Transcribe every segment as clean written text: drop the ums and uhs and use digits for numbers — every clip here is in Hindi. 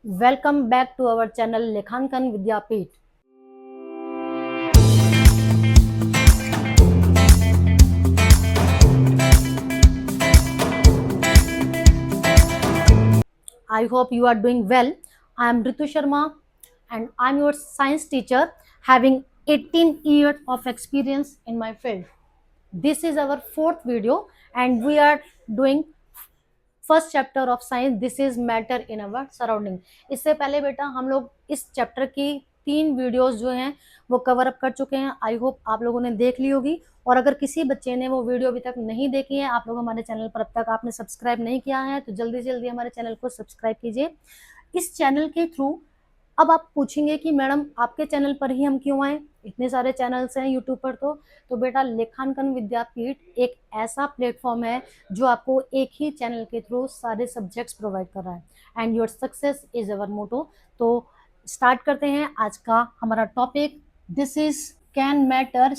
Welcome back to our channel Lekhankan Vidyapeeth. I hope you are doing well. I am Ritu Sharma and I am your science teacher having 18 years of experience in my field. This is our fourth video and we are doing first chapter of science, this is matter in our surrounding. इससे पहले बेटा हम लोग इस चैप्टर की 3 वीडियोस जो हैं वो कवर अप कर चुके हैं। आई होप आप लोगों ने देख ली होगी, और अगर किसी बच्चे ने वो वीडियो अभी तक नहीं देखी है, आप लोग हमारे चैनल पर अब तक आपने सब्सक्राइब नहीं किया है तो जल्दी से जल्दी हमारे चैनल को सब्सक्राइब कीजिए। इस चैनल के थ्रू अब आप पूछेंगे कि मैडम आपके चैनल पर ही हम क्यों आए, इतने सारे चैनल्स हैं यूट्यूब पर। तो बेटा लेखांकन विद्यापीठ एक ऐसा प्लेटफॉर्म है जो आपको एक ही चैनल के थ्रू सारे सब्जेक्ट्स प्रोवाइड कर रहा है, and your success is our motto. तो स्टार्ट करते हैं आज का हमारा topic. This is can matter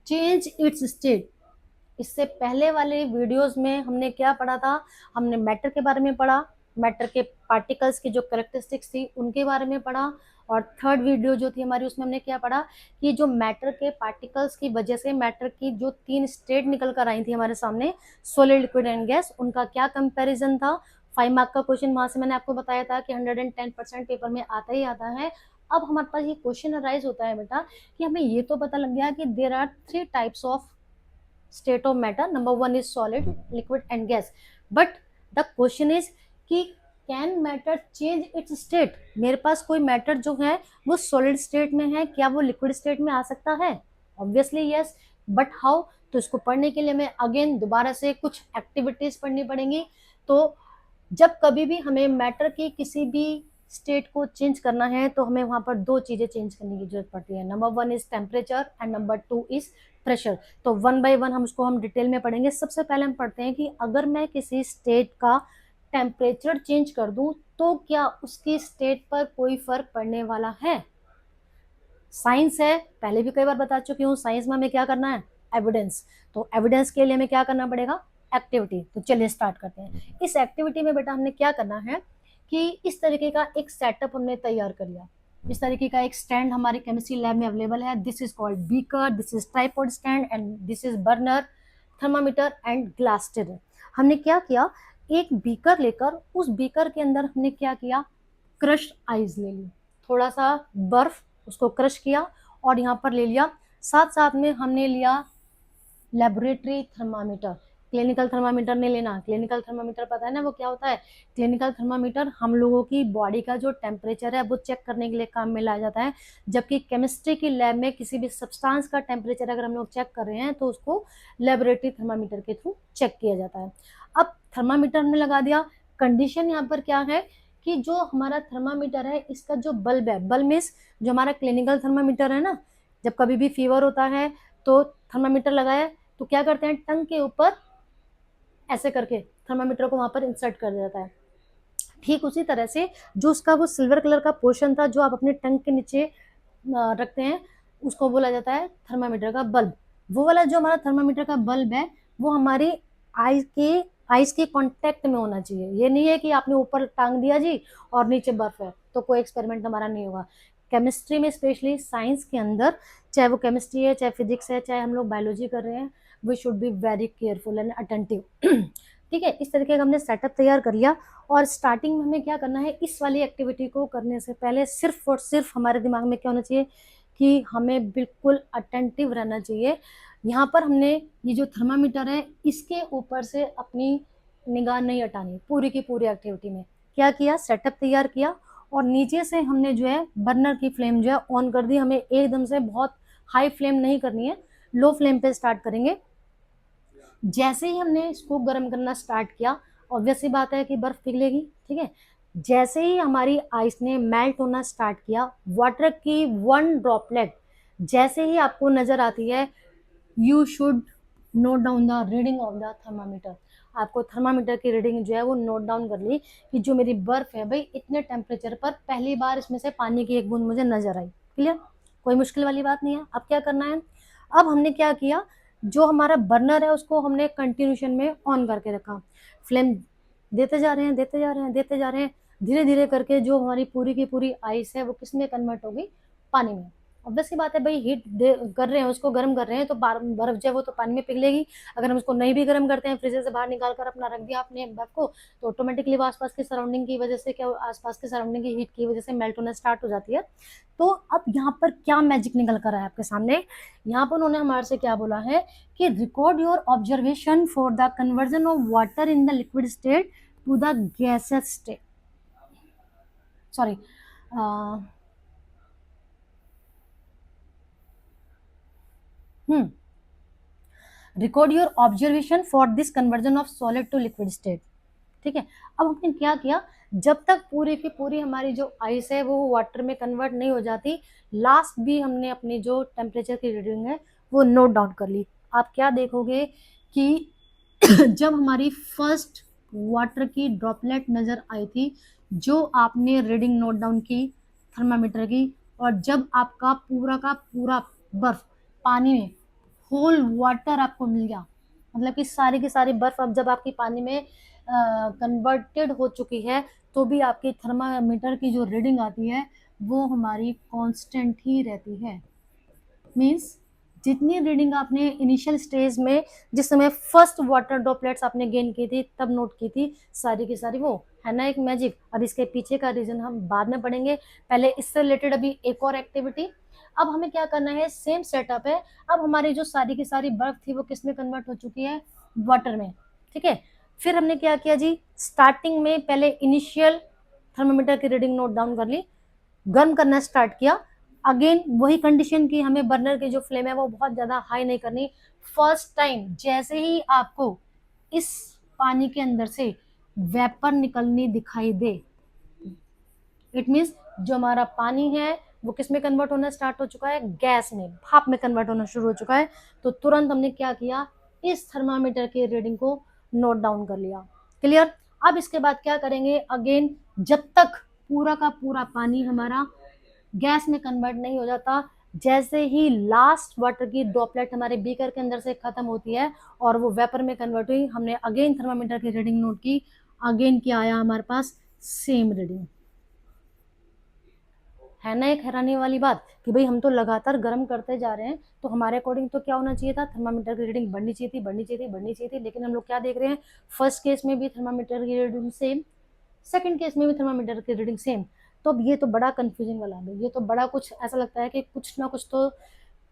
change its state. इससे पहले वाले वीडियोस में हमने क्या पढ़ा था? हमने मैटर के बारे में पढ़ा, मैटर के पार्टिकल्स की जो करेक्टरिस्टिक्स थी उनके बारे में पढ़ा, और थर्ड वीडियो जो थी हमारी उसमें हमने क्या पढ़ा कि जो मैटर के पार्टिकल्स की वजह से मैटर की जो 3 स्टेट निकल कर आई थी हमारे सामने, सॉलिड, लिक्विड एंड गैस, उनका क्या कंपैरिजन था। 5 मार्क का क्वेश्चन वहां से मैंने आपको बताया था कि 110% पेपर में आता ही आता है। अब हमारे पास ये क्वेश्चन अराइज होता है बेटा कि हमें ये तो पता लग गया कि there are 3 types of state of matter. Number 1 is solid, liquid and gas. But the question is कि can matter change its state? मेरे पास कोई मैटर जो है वो सॉलिड स्टेट में है, क्या वो लिक्विड स्टेट में आ सकता है? Obviously yes, but how? तो इसको पढ़ने के लिए हमें अगेन दोबारा से कुछ एक्टिविटीज पढ़नी पड़ेंगी। तो जब कभी भी हमें मैटर की किसी भी स्टेट को चेंज करना है तो हमें वहां पर 2 चीजें चेंज करने की जरूरत पड़ती है। Number 1 is temperature and number 2 is pressure. तो 1 बाय 1 हम डिटेल में पढ़ेंगे। सबसे पहले हम पढ़ते हैं कि अगर मैं किसी स्टेट का टेम्परेचर चेंज कर दूं तो क्या उसकी स्टेट पर कोई फर्क पड़ने वाला है? साइंस है, पहले भी कई बार बता चुकी हूँ, साइंस में हमें क्या करना है? एविडेंस। तो एविडेंस के लिए हमें क्या करना पड़ेगा? एक्टिविटी। तो चलिए स्टार्ट करते हैं। इस एक्टिविटी में बेटा हमने क्या करना है कि इस तरीके का एक सेटअप हमने तैयार कर लिया। इस तरीके का एक स्टैंड हमारी केमिस्ट्री लैब में अवेलेबल है। This is called beaker, this is tripod stand and this is burner, thermometer and glass stirrer. हमने क्या किया, एक बीकर लेकर उस बीकर के अंदर हमने क्या किया, क्रश आइस ले ली, थोड़ा सा बर्फ उसको क्रश किया और यहाँ पर ले लिया। साथ साथ में हमने लिया लेबोरेटरी थर्मामीटर। क्लिनिकल थर्मामीटर नहीं लेना। क्लिनिकल थर्मामीटर पता है ना वो क्या होता है? क्लिनिकल थर्मामीटर हम लोगों की बॉडी का जो टेम्परेचर है वो चेक करने के लिए काम में लाया जाता है, जबकि केमिस्ट्री की लैब में किसी भी सब्सटेंस का टेम्परेचर अगर हम लोग चेक कर रहे हैं तो उसको लेबोरेटरी थर्मामीटर के थ्रू चेक किया जाता है। अब थर्मामीटर हमने लगा दिया। कंडीशन यहाँ पर क्या है कि जो हमारा थर्मामीटर है इसका जो बल्ब है, बल्ब मीन्स जो हमारा क्लिनिकल थर्मामीटर है ना, जब कभी भी फीवर होता है तो थर्मामीटर लगाया तो क्या करते हैं, टंग के ऊपर ऐसे करके थर्मामीटर को वहां पर इंसर्ट कर दिया जाता है। ठीक उसी तरह से जो उसका वो सिल्वर कलर का पोर्शन था जो आप अपने टंग के नीचे रखते हैं उसको बोला जाता है थर्मामीटर का बल्ब। वो वाला जो हमारा थर्मामीटर का बल्ब है वो हमारी आइस के कांटेक्ट में होना चाहिए। ये नहीं है कि आपने ऊपर टांग दिया जी और नीचे बर्फ है, तो कोई एक्सपेरिमेंट हमारा नहीं होगा। केमिस्ट्री में स्पेशली साइंस के अंदर, चाहे वो केमिस्ट्री है, चाहे फिजिक्स है, चाहे हम लोग बायोलॉजी कर रहे हैं, we should be very careful and attentive. ठीक है, इस तरीके का हमने सेटअप तैयार कर लिया। और स्टार्टिंग में हमें क्या करना है, इस वाली एक्टिविटी को करने से पहले सिर्फ और सिर्फ हमारे दिमाग में क्या होना चाहिए कि हमें बिल्कुल अटेंटिव रहना चाहिए। यहाँ पर हमने ये जो थर्मामीटर है इसके ऊपर से अपनी निगाह नहीं हटानी। पूरी की पूरी एक्टिविटी में क्या किया, सेटअप तैयार किया और नीचे से हमने जो है बर्नर की फ्लेम जो है ऑन कर दी। हमें एकदम से बहुत हाई फ्लेम नहीं करनी है, लो फ्लेम पे स्टार्ट करेंगे। जैसे ही हमने इसको गर्म करना स्टार्ट किया, ऑब्वियस सी बात है कि बर्फ पिघलेगी। ठीक है, जैसे ही हमारी आइस ने मेल्ट होना स्टार्ट किया, वाटर की 1 ड्रॉपलेट जैसे ही आपको नजर आती है, you should note down the reading of the thermometer. आपको थर्मामीटर की रीडिंग जो है वो नोट डाउन कर ली कि जो मेरी बर्फ है भाई इतने टेम्परेचर पर पहली बार इसमें से पानी की एक बूंद मुझे नजर आई। क्लियर? कोई मुश्किल वाली बात नहीं है। अब क्या करना है, अब हमने क्या किया, जो हमारा बर्नर है उसको हमने कंटिन्यूशन में ऑन करके रखा। फ्लेम देते जा रहे हैं, देते जा रहे हैं, देते जा रहे हैं। धीरे धीरे करके जो हमारी पूरी की पूरी आइस है वो किस में कन्वर्ट होगी, पानी में। ऑब्वियस सी बात है भाई, हीट कर रहे हैं, उसको गर्म कर रहे हैं तो बर्फ जो है वो तो पानी में पिघलेगी। अगर हम उसको नहीं भी गर्म करते हैं, फ्रीजर से बाहर निकाल कर अपना रख दिया आपने बर्फ को, तो ऑटोमेटिकली वो आसपास की सराउंडिंग की वजह से, क्या आसपास के सराउंडिंग की हीट की वजह से मेल्ट होना स्टार्ट हो जाती है। तो अब यहाँ पर क्या मैजिक निकल कर आया आपके सामने, यहाँ पर उन्होंने हमारे से क्या बोला है कि record your observation for the conversion of water in the liquid state to the gases state, sorry record your observation for this conversion of solid to liquid state. ठीक है, अब हमने क्या किया, जब तक पूरी की पूरी हमारी जो आइस है वो वाटर में कन्वर्ट नहीं हो जाती, लास्ट भी हमने अपनी जो टेम्परेचर की रीडिंग है वो नोट डाउन कर ली। आप क्या देखोगे कि जब हमारी फर्स्ट वाटर की ड्रॉपलेट नजर आई थी, जो आपने रीडिंग नोट डाउन की थर्मामीटर की, और जब आपका पूरा का पूरा बर्फ पानी में होल वाटर आपको मिल गया, मतलब कि सारी की सारी बर्फ अब जब आपकी पानी में कन्वर्टेड हो चुकी है, तो भी आपकी थर्मामीटर की जो रीडिंग आती है वो हमारी कांस्टेंट ही रहती है। मींस जितनी रीडिंग आपने इनिशियल स्टेज में जिस समय फर्स्ट वाटर ड्रॉपलेट्स आपने गेन की थी तब नोट की थी, सारी की सारी वो है ना एक मैजिक। अब इसके पीछे का रीजन हम बाद में पढ़ेंगे, पहले इससे रिलेटेड अभी एक और एक्टिविटी। अब हमें क्या करना है, सेम सेटअप है। अब हमारी जो सारी की सारी बर्फ थी वो किस में कन्वर्ट हो चुकी है, वाटर में। ठीक है, फिर हमने क्या किया जी, स्टार्टिंग में पहले इनिशियल थर्मामीटर की रीडिंग नोट डाउन कर ली, गर्म करना स्टार्ट किया। अगेन वही कंडीशन की हमें बर्नर की जो फ्लेम है वो बहुत ज्यादा हाई नहीं करनी। फर्स्ट टाइम जैसे ही आपको इस पानी के अंदर से वेपर निकलनी दिखाई दे, इट मीन्स जो हमारा पानी है वो किस में कन्वर्ट होना स्टार्ट हो चुका है, गैस में, भाप में कन्वर्ट होना शुरू हो चुका है। तो तुरंत हमने क्या किया, इस थर्मामीटर के रीडिंग को नोट डाउन कर लिया। क्लियर। अब इसके बाद क्या करेंगे, अगेन जब तक पूरा का पूरा पानी हमारा गैस में कन्वर्ट नहीं हो जाता, जैसे ही लास्ट वाटर की ड्रॉपलेट हमारे बीकर के अंदर से खत्म होती है और वो वेपर में कन्वर्ट हुई, हमने अगेन थर्मामीटर की रीडिंग नोट की। अगेन क्या आया हमारे पास, सेम रीडिंग। है ना एक हैरानी वाली बात कि भाई हम तो लगातार गर्म करते जा रहे हैं, तो हमारे अकॉर्डिंग तो क्या होना चाहिए था, थर्मामीटर की रीडिंग बढ़नी चाहिए थी, बढ़नी चाहिए थी, बढ़नी चाहिए थी। लेकिन हम लोग क्या देख रहे हैं, फर्स्ट केस में भी थर्मामीटर की रीडिंग सेम, सेकंड केस में भी थर्मामीटर की रीडिंग सेम। तो अब ये तो बड़ा कंफ्यूजिंग वाला है, ये तो बड़ा कुछ ऐसा लगता है कि कुछ ना कुछ तो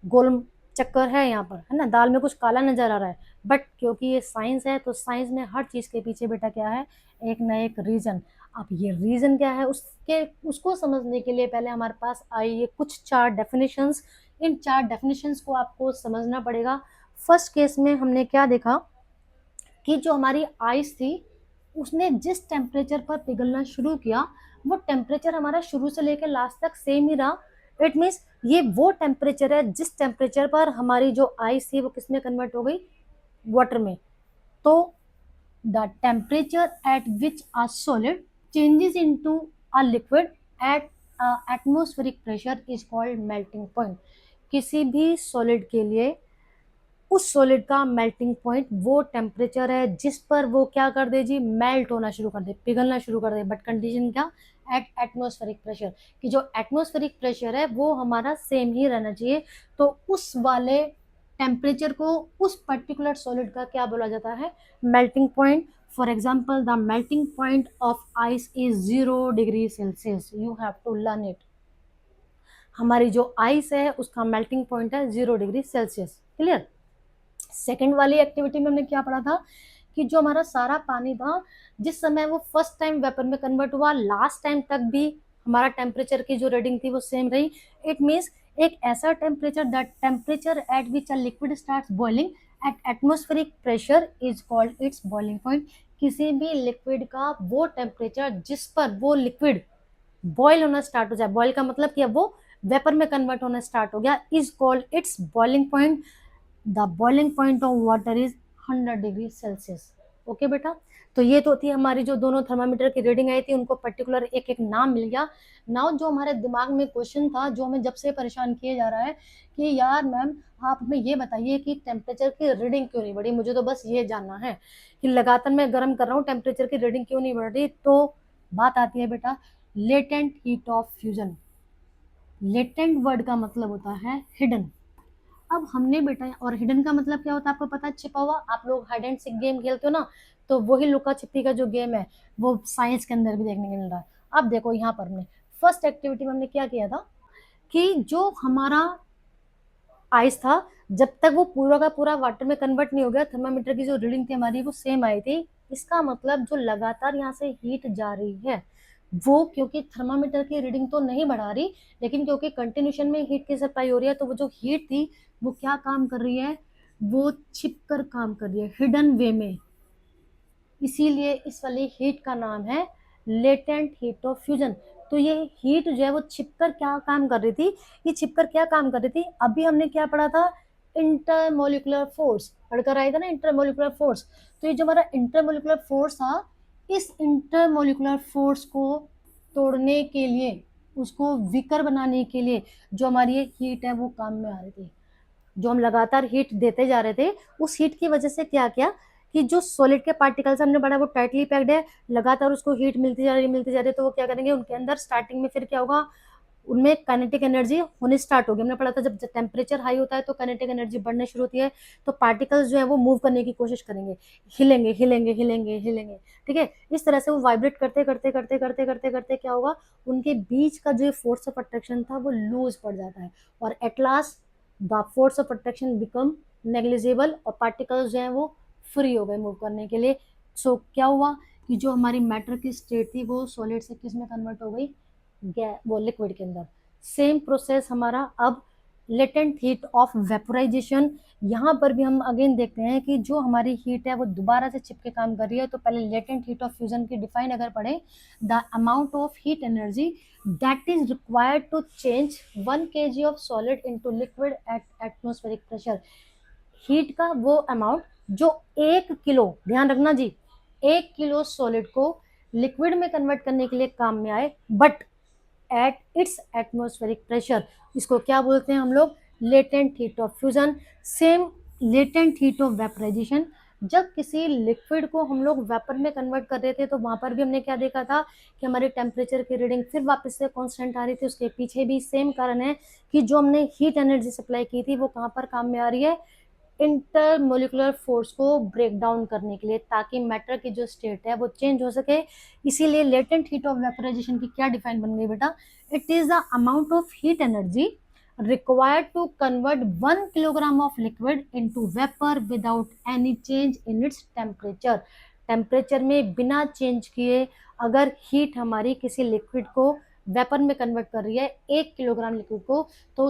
गोल चक्कर है यहाँ पर, है ना, दाल में कुछ काला नजर आ रहा है। बट क्योंकि ये साइंस है, तो साइंस में हर चीज के पीछे बेटा क्या है, एक ना एक रीजन। अब ये रीजन क्या है, उसके उसको समझने के लिए पहले हमारे पास आई ये कुछ चार डेफिनेशंस। इन चार डेफिनेशंस को आपको समझना पड़ेगा। फर्स्ट केस में हमने क्या देखा कि जो हमारी आइस थी उसने जिस टेम्परेचर पर पिघलना शुरू किया, वो टेम्परेचर हमारा शुरू से लेकर लास्ट तक सेम ही रहा। इट मीन्स ये वो टेम्परेचर है जिस टेम्परेचर पर हमारी जो आइस थी वो किसमें कन्वर्ट हो गई, वाटर में। तो the temperature at which a solid changes into a liquid at atmospheric pressure is called melting point. किसी भी सॉलिड के लिए उस सॉलिड का मेल्टिंग पॉइंट वो टेम्परेचर है जिस पर वो क्या कर दे जी, मेल्ट होना शुरू कर दे, पिघलना शुरू कर दे। बट कंडीशन क्या, एट एटमॉस्फेरिक प्रेशर, कि जो एटमॉस्फेरिक प्रेशर है वो हमारा सेम ही रहना चाहिए। तो उस वाले टेम्परेचर को उस पर्टिकुलर सॉलिड का क्या बोला जाता है, melting point. For example the melting point of ice is 0 degree Celsius, you have to learn it. हमारी जो आइस है उसका मेल्टिंग पॉइंट है 0 डिग्री सेल्सियस। क्लियर। सेकेंड वाली एक्टिविटी में हमने क्या पढ़ा था कि जो हमारा सारा पानी था, जिस समय वो फर्स्ट टाइम वेपर में कन्वर्ट हुआ, लास्ट टाइम तक भी हमारा टेम्परेचर की जो रीडिंग थी वो सेम रही। इट मीन्स एक ऐसा temperature, that temperature at which a liquid starts boiling eight atmospheric pressure is called its boiling point. किसी भी लिक्विड का वो टेम्परेचर जिस पर वो लिक्विड बॉयल होना स्टार्ट हो जाए, बॉयल का मतलब कि अब वो वेपर में कन्वर्ट होना स्टार्ट हो गया, is called its boiling point. The boiling point of water is 100 degree Celsius. Okay बेटा, तो ये तो थी हमारी जो दोनों थर्मामीटर की रीडिंग आई थी, उनको पर्टिकुलर एक एक नाम मिल गया। नाउ जो हमारे दिमाग में क्वेश्चन था, जो हमें जब से परेशान किया जा रहा है कि यार मैम आप हमें ये बताइए कि टेम्परेचर की रीडिंग क्यों नहीं बढ़ी, मुझे तो बस ये जानना है कि लगातार मैं गर्म कर रहा हूँ, टेम्परेचर की रीडिंग क्यों नहीं बढ़ रही। तो बात आती है बेटा latent heat of fusion. Latent word का मतलब होता है हिडन। अब हमने बेटा, और हिडन का मतलब क्या होता है आपको पता है, छिपा हुआ। आप लोग हाइड एंड सीक गेम खेलते हो ना, तो वही लुका छिपी का जो गेम है वो साइंस के अंदर भी देखने को मिल रहा है। अब देखो यहाँ पर हमने फर्स्ट एक्टिविटी में हमने क्या किया था कि जो हमारा आइस था, जब तक वो पूरा का पूरा वाटर में कन्वर्ट नहीं हो गया, थर्मामीटर की जो रीडिंग थी हमारी वो सेम आई थी। इसका मतलब जो लगातार यहाँ से हीट जा रही है वो, क्योंकि थर्मामीटर की रीडिंग तो नहीं बढ़ा रही, लेकिन क्योंकि कंटिन्यूशन में हीट की सप्लाई हो रही है, तो वो जो हीट थी वो क्या काम कर रही है, वो छिप कर काम कर रही है हिडन वे में। इसीलिए इस वाली हीट का नाम है लेटेंट हीट ऑफ फ्यूजन। तो ये हीट जो है वो छिपकर क्या काम कर रही थी, ये छिपकर क्या काम कर रही थी, अभी हमने क्या पढ़ा था, इंटरमोलिकुलर फोर्स पढ़कर आया था ना, इंटरमोलिकुलर फोर्स। तो ये जो हमारा इंटरमोलिकुलर फोर्स था, इस इंटरमोलिकुलर फोर्स को तोड़ने के लिए, उसको वीकर बनाने के लिए जो हमारी ये हीट है वो काम में आ रही थी। जो हम लगातार हीट देते जा रहे थे, उस हीट की वजह से क्या किया कि जो सॉलिड के पार्टिकल्स हमने पढ़ा वो टाइटली पैक्ड है, लगातार उसको हीट मिलती जा रही है, तो वो क्या करेंगे उनके अंदर स्टार्टिंग में, फिर क्या होगा, उनमें काइनेटिक एनर्जी होनी स्टार्ट होगी। हमने पढ़ा था जब टेम्परेचर हाई होता है तो काइनेटिक एनर्जी बढ़ने शुरू होती है, तो पार्टिकल्स जो है वो मूव करने की कोशिश करेंगे, हिलेंगे हिलेंगे हिलेंगे हिलेंगे। ठीक है, इस तरह से वो वाइब्रेट करते करते करते करते करते करते क्या होगा, उनके बीच का जो फोर्स ऑफ अट्रैक्शन था वो लूज पड़ जाता है, और at last the force of attraction become negligible, और पार्टिकल्स जो है वो फ्री हो गए मूव करने के लिए। सो क्या हुआ कि जो हमारी मैटर की स्टेट थी वो सॉलिड से किस में कन्वर्ट हो गई, वो लिक्विड के अंदर। सेम प्रोसेस हमारा अब लेटेंट हीट ऑफ वेपोराइजेशन। यहाँ पर भी हम अगेन देखते हैं कि जो हमारी हीट है वो दोबारा से चिपके काम कर रही है। तो पहले लेटेंट हीट ऑफ फ्यूजन की डिफाइन अगर पढ़े, the amount of heat energy that is required to change 1 kg of solid into liquid at atmospheric pressure. Heat का वो अमाउंट जो 1 किलो, ध्यान रखना जी, 1 किलो सॉलिड को लिक्विड में कन्वर्ट करने के लिए काम में आए, but at its atmospheric pressure. इसको क्या बोलते हैं हम लोग, latent heat of fusion. Same latent heat of vaporisation, जब किसी लिक्विड को हम लोग वेपर में कन्वर्ट कर रहे थे तो वहां पर भी हमने क्या देखा था कि हमारे टेम्परेचर की रीडिंग फिर वापस से कांस्टेंट आ रही थी। उसके पीछे भी सेम कारण है कि जो हमने हीट एनर्जी सप्लाई की थी वो कहाँ पर काम में आ रही है, इंटरमोलिकुलर फोर्स को ब्रेक डाउन करने के लिए, ताकि मैटर की जो स्टेट है वो चेंज हो सके। इसीलिए लेटेंट हीट ऑफ वेपराइजेशन की क्या डिफाइन बन गई बेटा, it is the amount of heat energy required to convert 1 kilogram of liquid into vapor without any change in its temperature। Temperature में बिना चेंज किए अगर हीट हमारी किसी लिक्विड को वेपर में कन्वर्ट कर रही है, 1 किलोग्राम लिक्विड को, तो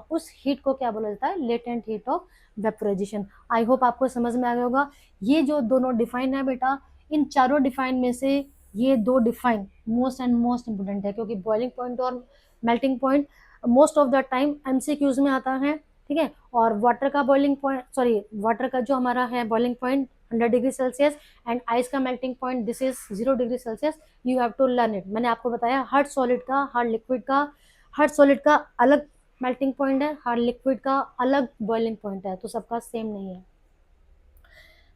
उस हीट को क्या बोला जाता है, latent heat of vaporisation. I hope आपको समझ में आ गया होगा। ये जो दोनों डिफाइन है बेटा, इन चारों डिफाइन में से ये दो define most and most important है, क्योंकि बॉइलिंग पॉइंट और melting point most of the time MCQs में आता है। ठीक है, और वाटर का बॉइलिंग पॉइंट, सॉरी वाटर का जो हमारा है boiling point 100 degree Celsius, and ice का melting point this is 0 degree Celsius. You have to learn it. मैंने आपको बताया हर सॉलिड का, हर लिक्विड का, हर सॉलिड का अलग मेल्टिंग पॉइंट है, हर लिक्विड का अलग बॉइलिंग पॉइंट है, तो सबका सेम नहीं है।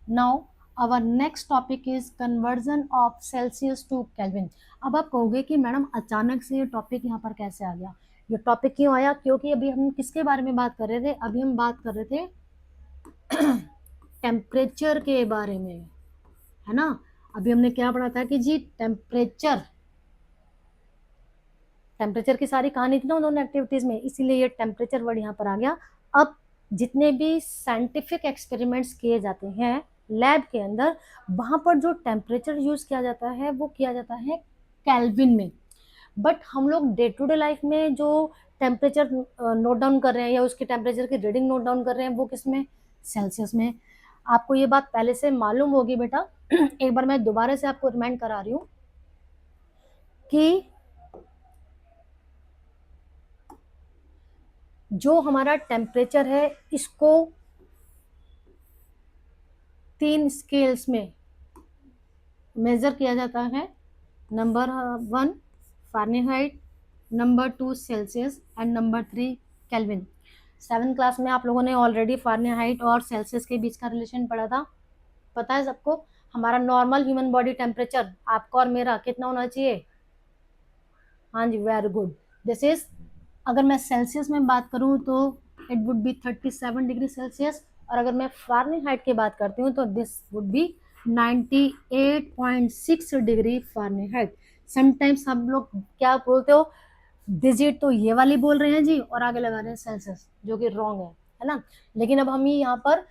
Now our next topic is conversion of Celsius to Kelvin। अब आप कहोगे कि मैडम अचानक से ये टॉपिक यहाँ पर कैसे आ गया। ये टॉपिक क्यों आया, क्योंकि अभी हम किसके बारे में बात कर रहे थे, अभी हम बात कर रहे थे टेम्परेचर के बारे में, है ना। अभी हमने क्या पढ़ा था कि जी टेम्परेचर, टेम्परेचर की सारी कहानी थी ना उन्होंने एक्टिविटीज में, इसीलिए ये टेम्परेचर वर्ड यहाँ पर आ गया। अब जितने भी साइंटिफिक एक्सपेरिमेंट्स किए जाते हैं लैब के अंदर, वहां पर जो टेम्परेचर यूज किया जाता है वो किया जाता है केल्विन में। बट हम लोग डे टू डे लाइफ में जो टेम्परेचर नोट डाउन कर रहे हैं या उसके टेम्परेचर की रीडिंग नोट डाउन कर रहे हैं वो किस में, सेल्सियस में। आपको ये बात पहले से मालूम होगी बेटा, एक बार मैं दोबारा से आपको रिमाइंड करा रही हूँ कि जो हमारा टेम्परेचर है इसको 3 स्केल्स में मेजर किया जाता है। Number 1 Fahrenheit, number 2 Celsius and number 3 kelvin. 7th class में आप लोगों ने ऑलरेडी फ़ारेनहाइट और सेल्सियस के बीच का रिलेशन पढ़ा था, पता है सबको। हमारा नॉर्मल ह्यूमन बॉडी टेम्परेचर आपका और मेरा कितना होना चाहिए? हाँ जी, वेरी गुड। दिस इज, अगर मैं सेल्सियस में बात करूं तो it would be 37 degree Celsius, और अगर मैं फारेनहाइट की बात करती हूँ तो this would be 98.6 degree Fahrenheit. Sometimes हम लोग क्या बोलते हो, डिजिट तो ये वाली बोल रहे हैं जी और आगे लगा रहे हैं सेल्सियस, जो कि रॉन्ग है ना। लेकिन अब हम यहाँ पर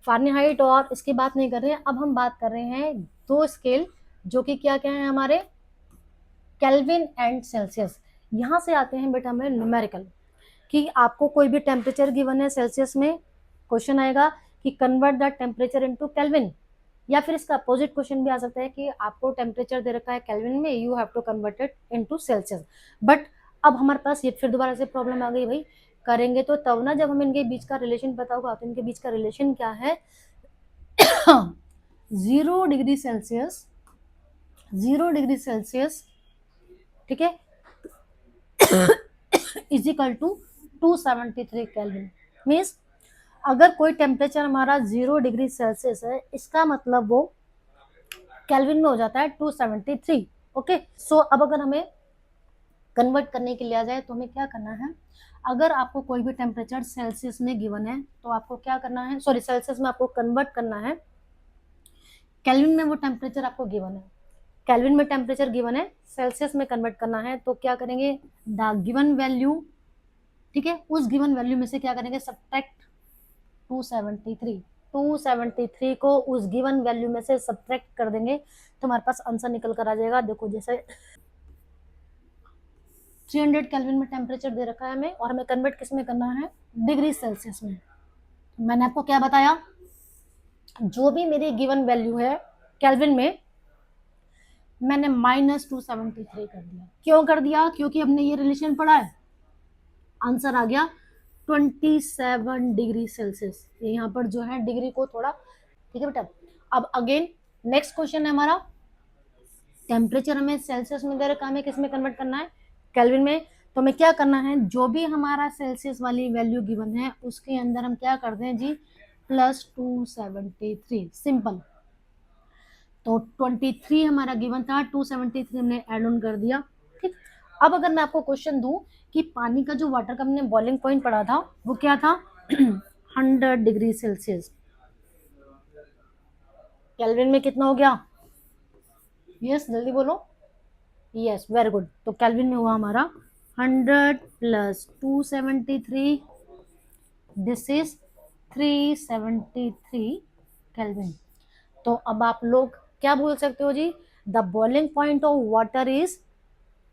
फारेनहाइट और इसकी बात नहीं कर रहे हैं, अब हम बात कर रहे हैं दो स्केल, जो कि क्या क्या है हमारे, केल्विन एंड सेल्सियस। यहाँ से आते हैं बेटा हमें न्यूमेरिकल, कि आपको कोई भी टेम्परेचर गिवन है सेल्सियस में, क्वेश्चन आएगा कि convert the temperature into kelvin, या फिर इसका अपोजिट क्वेश्चन भी आ सकता है कि आपको टेम्परेचर दे रखा है केल्विन में, you have to convert it into Celsius. But अब हमारे पास ये फिर दोबारा से प्रॉब्लम आ गई, भाई करेंगे तो तब ना जब हमें इनके बीच का रिलेशन पता होगा। तो इनके बीच का रिलेशन क्या है? 0 डिग्री सेल्सियस, 0 डिग्री सेल्सियस, ठीक है, is equal to 273 Kelvin. Means अगर कोई टेम्परेचर हमारा 0 डिग्री सेल्सियस है, इसका मतलब वो केल्विन में हो जाता है 273। ओके, सो अब अगर हमें कन्वर्ट करने के लिए आ जाए तो हमें क्या करना है, अगर आपको कोई भी टेम्परेचर सेल्सियस में गिवन है तो आपको क्या करना है, सॉरी सेल्सियस में आपको कन्वर्ट करना है, केल्विन में वो टेम्परेचर आपको गिवन है, केल्विन में टेम्परेचर गिवन है, सेल्सियस में कन्वर्ट करना है, तो क्या करेंगे, द गिवन वैल्यू, ठीक है, उस गिवन वैल्यू में से क्या करेंगे, सब्ट्रैक्ट 273, 273 को उस गिवन वैल्यू में से सब्ट्रैक्ट कर देंगे तो हमारे पास आंसर निकल कर आ जाएगा। देखो जैसे 300 केल्विन में टेम्परेचर दे रखा है हमें, और हमें कन्वर्ट किस में करना है, डिग्री सेल्सियस में। मैंने आपको क्या बताया, जो भी मेरी गिवन वैल्यू है केल्विन में, मैंने -273 कर दिया। क्यों कर दिया? क्योंकि हमने ये रिलेशन पढ़ा है। आंसर आ गया 27 डिग्री सेल्सियस। ये यहाँ पर जो है डिग्री को थोड़ा, ठीक है बेटा। अब अगेन नेक्स्ट क्वेश्चन है हमारा, टेम्परेचर हमें सेल्सियस में दे रखा है, हमें किस में कन्वर्ट करना है, केल्विन में। तो हमें क्या करना है, जो भी हमारा सेल्सियस वाली वैल्यू गिवन है उसके अंदर हम क्या करते हैं जी, +273, सिंपल। तो 23 हमारा गिवन था, 273 हमने एड ऑन कर दिया, ठीक। अब अगर मैं आपको क्वेश्चन दूं कि पानी का जो वाटर का हमने बॉइलिंग पॉइंट पढ़ा था वो क्या था, 100 डिग्री सेल्सियस, केल्विन में कितना हो गया, यस जल्दी बोलो, यस वेरी गुड। तो केल्विन में हुआ हमारा 100 + 273, दिस इज 373 केल्विन। तो अब आप लोग क्या बोल सकते हो जी, the boiling point of water is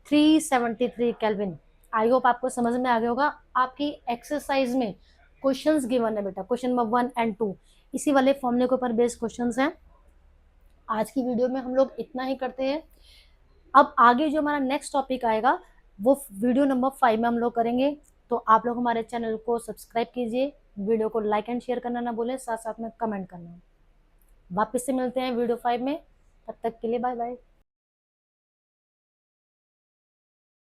373 kelvin. I hope आपको समझ में आ गया होगा। आपकी एक्सरसाइज में क्वेश्चंस गिवन है बेटा, क्वेश्चन नंबर 1 एंड 2 इसी वाले फॉर्मूले के ऊपर बेस्ड क्वेश्चंस हैं। आज की वीडियो में हम लोग इतना ही करते हैं। अब आगे जो हमारा नेक्स्ट टॉपिक आएगा वो वीडियो नंबर 5 में हम लोग करेंगे। तो आप लोग हमारे चैनल को सब्सक्राइब कीजिए, वीडियो को लाइक एंड शेयर करना ना भूलें, साथ साथ में कमेंट करना। वापस से मिलते हैं वीडियो 5 में, तब तक के लिए बाय बाय।